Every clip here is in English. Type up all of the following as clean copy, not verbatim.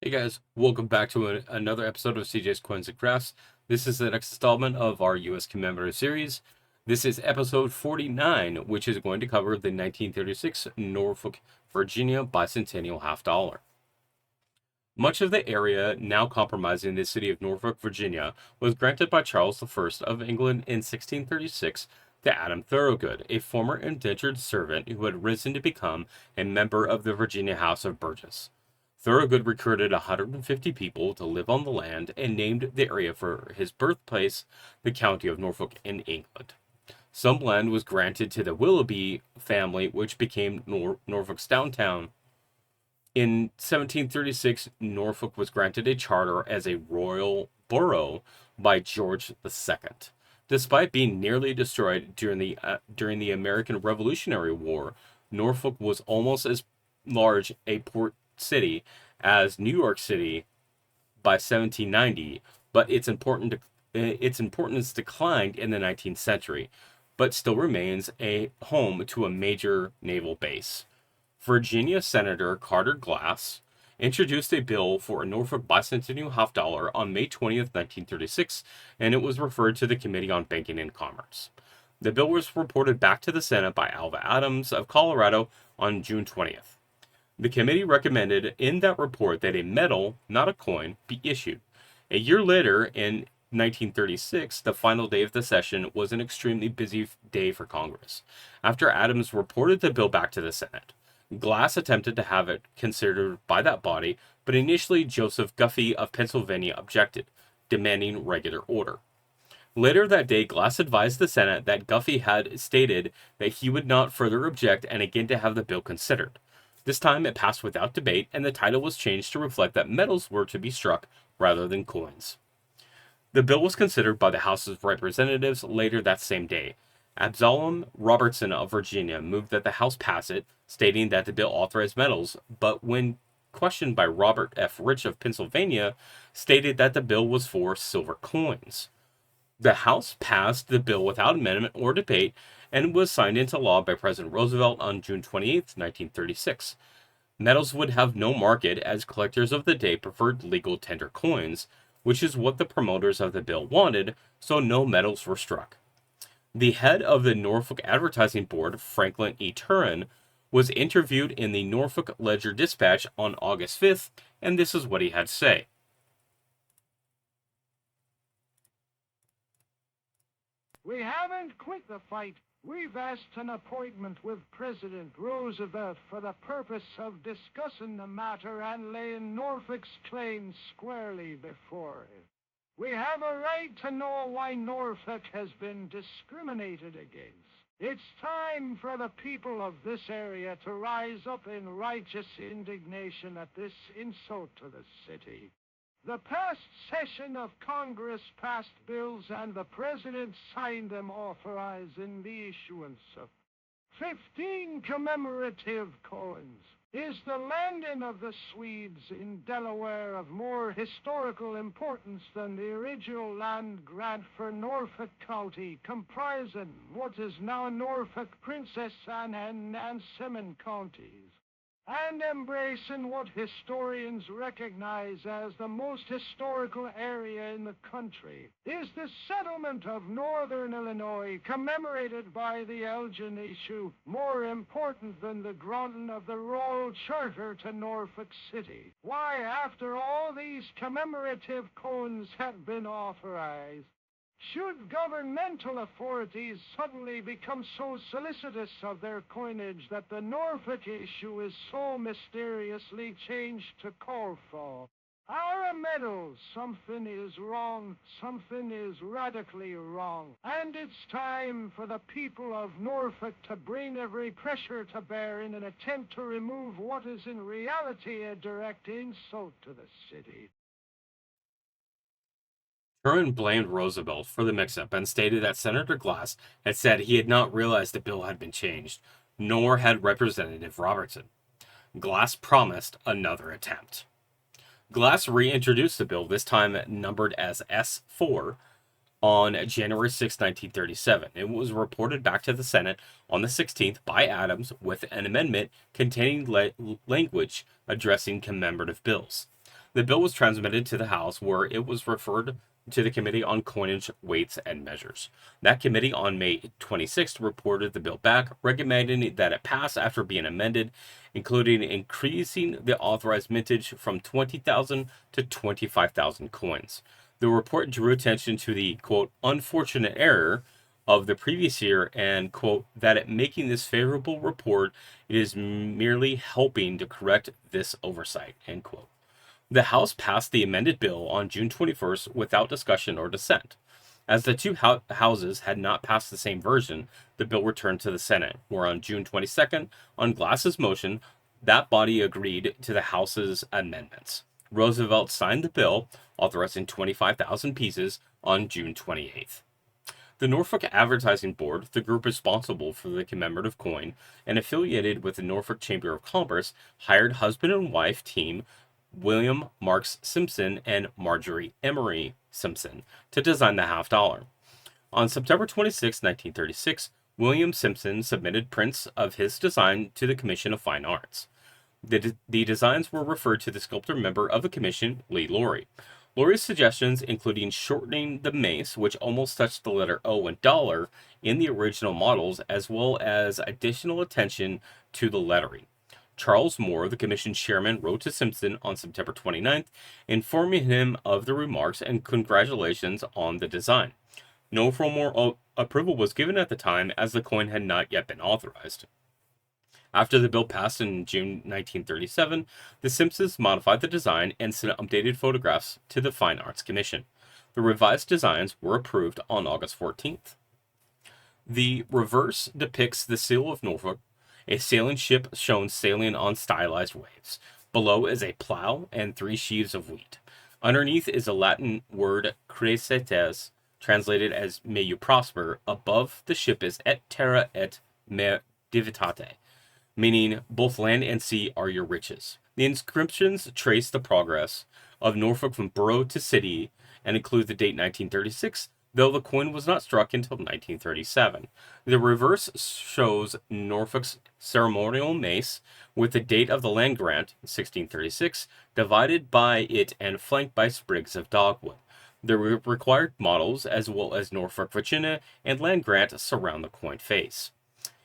Hey guys, welcome back to another episode of CJ's Coins and Crafts. This is the next installment of our US Commemorative Series. This is episode 49, which is going to cover the 1936 Norfolk, Virginia Bicentennial Half Dollar. Much of the area now comprising the city of Norfolk, Virginia, was granted by Charles I of England in 1636 to Adam Thorogood, a former indentured servant who had risen to become a member of the Virginia House of Burgess. Thorogood recruited 150 people to live on the land and named the area for his birthplace, the county of Norfolk in England. Some land was granted to the Willoughby family, which became Norfolk's downtown. In 1736, Norfolk was granted a charter as a royal borough by George II. Despite being nearly destroyed during the American Revolutionary War, Norfolk was almost as large a port city as New York City by 1790, but its importance declined in the 19th century, but still remains a home to a major naval base. Virginia Senator Carter Glass introduced a bill for a Norfolk Bicentennial Half Dollar on May 20th, 1936, and it was referred to the Committee on Banking and Commerce. The bill was reported back to the Senate by Alva Adams of Colorado on June 20th. The committee recommended in that report that a medal, not a coin, be issued. A year later, in 1936, the final day of the session was an extremely busy day for Congress. After Adams reported the bill back to the Senate, Glass attempted to have it considered by that body, but initially Joseph Guffey of Pennsylvania objected, demanding regular order. Later that day, Glass advised the Senate that Guffey had stated that he would not further object and again to have the bill considered. This time it passed without debate, and the title was changed to reflect that medals were to be struck rather than coins. The bill was considered by the House of Representatives later that same day. Absalom Robertson of Virginia moved that the House pass it, stating that the bill authorized medals, but when questioned by Robert F. Rich of Pennsylvania, stated that the bill was for silver coins. The House passed the bill without amendment or debate and was signed into law by President Roosevelt on June 28, 1936. Medals would have no market as collectors of the day preferred legal tender coins, which is what the promoters of the bill wanted, so no medals were struck. The head of the Norfolk Advertising Board, Franklin E. Turin, was interviewed in the Norfolk Ledger-Dispatch on August 5th, and this is what he had to say. We haven't quit the fight. We've asked an appointment with President Roosevelt for the purpose of discussing the matter and laying Norfolk's claims squarely before him. We have a right to know why Norfolk has been discriminated against. It's time for the people of this area to rise up in righteous indignation at this insult to the city. The past session of Congress passed bills and the President signed them authorizing the issuance of 15 commemorative coins. Is the landing of the Swedes in Delaware of more historical importance than the original land grant for Norfolk County, comprising what is now Norfolk, Princess Anne, and Semin counties, and embracing what historians recognize as the most historical area in the country? Is the settlement of northern Illinois, commemorated by the Elgin issue, more important than the granting of the Royal Charter to Norfolk City? Why, after all these commemorative coins have been authorized, should governmental authorities suddenly become so solicitous of their coinage that the Norfolk issue is so mysteriously changed to call for? Our medals, something is wrong, something is radically wrong, and it's time for the people of Norfolk to bring every pressure to bear in an attempt to remove what is in reality a direct insult to the city. Turin blamed Roosevelt for the mix-up and stated that Senator Glass had said he had not realized the bill had been changed, nor had Representative Robertson. Glass promised another attempt. Glass reintroduced the bill, this time numbered as S4, on January 6, 1937. It was reported back to the Senate on the 16th by Adams with an amendment containing language addressing commemorative bills. The bill was transmitted to the House, where it was referred to the Committee on Coinage, Weights, and Measures. That committee on May 26th reported the bill back, recommending that it pass after being amended, including increasing the authorized mintage from 20,000 to 25,000 coins. The report drew attention to the, quote, unfortunate error of the previous year and, quote, that at making this favorable report, it is merely helping to correct this oversight, end quote. The House passed the amended bill on June 21st without discussion or dissent. As the two houses had not passed the same version, the bill returned to the Senate, where on June 22nd, on Glass's motion, that body agreed to the House's amendments. Roosevelt signed the bill, authorizing 25,000 pieces, on June 28th. The Norfolk Advertising Board, the group responsible for the commemorative coin and affiliated with the Norfolk Chamber of Commerce, hired husband and wife team William Marks Simpson and Marjorie Emery Simpson to design the half dollar. On September 26, 1936, William Simpson submitted prints of his design to the Commission of Fine Arts. The designs were referred to the sculptor member of the commission, Lee Laurie. Laurie's suggestions, including shortening the mace, which almost touched the letter O in dollar in the original models, as well as additional attention to the lettering. Charles Moore, the commission's chairman, wrote to Simpson on September 29th, informing him of the remarks and congratulations on the design. No formal approval was given at the time, as the coin had not yet been authorized. After the bill passed in June 1937, the Simpsons modified the design and sent updated photographs to the Fine Arts Commission. The revised designs were approved on August 14th. The reverse depicts the seal of Norfolk, a sailing ship shown sailing on stylized waves. Below is a plow and 3 sheaves of wheat. Underneath is a Latin word crescetes, translated as may you prosper. Above the ship is et terra et me divitate, meaning both land and sea are your riches. The inscriptions trace the progress of Norfolk from borough to city and include the date 1936, though the coin was not struck until 1937. The reverse shows Norfolk's ceremonial mace with the date of the land grant, 1636, divided by it and flanked by sprigs of dogwood. The required models, as well as Norfolk, Virginia, and land grant surround the coin face.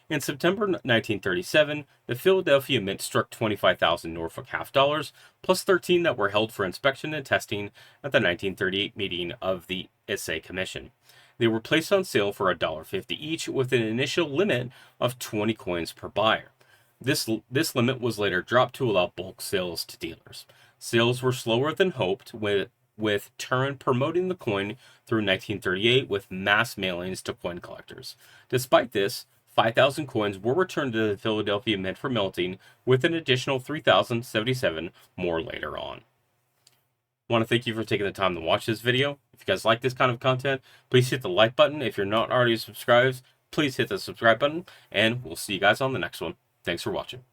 In September 1937, the Philadelphia Mint struck 25,000 Norfolk half dollars, plus 13 that were held for inspection and testing at the 1938 meeting of the Essay Commission. They were placed on sale for $1.50 each, with an initial limit of 20 coins per buyer. This limit was later dropped to allow bulk sales to dealers. Sales were slower than hoped, with Turin promoting the coin through 1938 with mass mailings to coin collectors. Despite this, 5,000 coins were returned to the Philadelphia Mint for melting, with an additional 3,077 more later on. I want to thank you for taking the time to watch this video. If you guys like this kind of content, please hit the like button. If you're not already subscribed, please hit the subscribe button, and we'll see you guys on the next one. Thanks for watching.